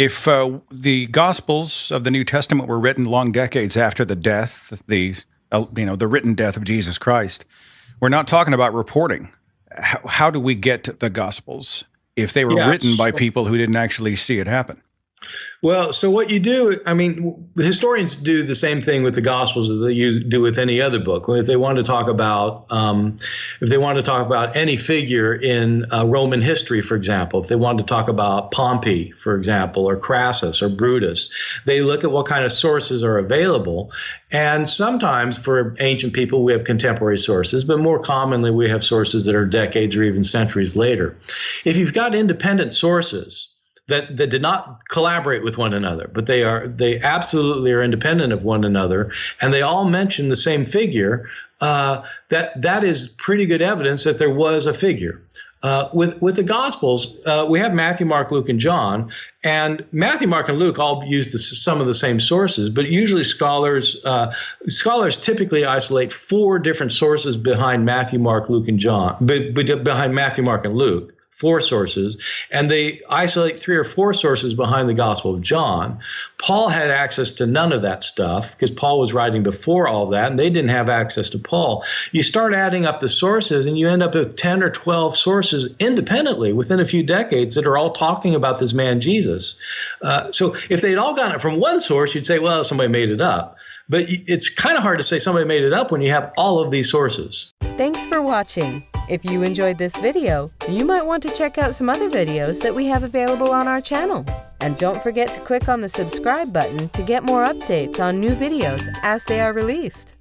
If the Gospels of the New Testament were written long decades after the death, the written death of Jesus Christ, we're not talking about reporting. How do we get the Gospels if they were written by people who didn't actually see it happen? Well, so what you do, historians do the same thing with the Gospels that you do with any other book. If they want to talk about, any figure in Roman history, for example, if they want to talk about Pompey, for example, or Crassus or Brutus, they look at what kind of sources are available. And sometimes for ancient people, we have contemporary sources, but more commonly, we have sources that are decades or even centuries later. If you've got independent sources that did not collaborate with one another, but they absolutely are independent of one another, and they all mention the same figure, that is pretty good evidence that there was a figure. With the Gospels, we have Matthew, Mark, Luke, and John, and Matthew, Mark, and Luke all use some of the same sources, but usually scholars typically isolate 4 different sources behind Matthew, Mark, Luke, and John, behind Matthew, Mark, and Luke. 4 sources, and they isolate 3 or 4 sources behind the Gospel of John. Paul had access to none of that stuff because Paul was writing before all that, and they didn't have access to Paul. You start adding up the sources, and you end up with 10 or 12 sources independently within a few decades that are all talking about this man Jesus. So if they'd all gotten it from one source, you'd say, well, somebody made it up. But it's kind of hard to say somebody made it up when you have all of these sources. Thanks for watching. If you enjoyed this video, you might want to check out some other videos that we have available on our channel. And don't forget to click on the subscribe button to get more updates on new videos as they are released.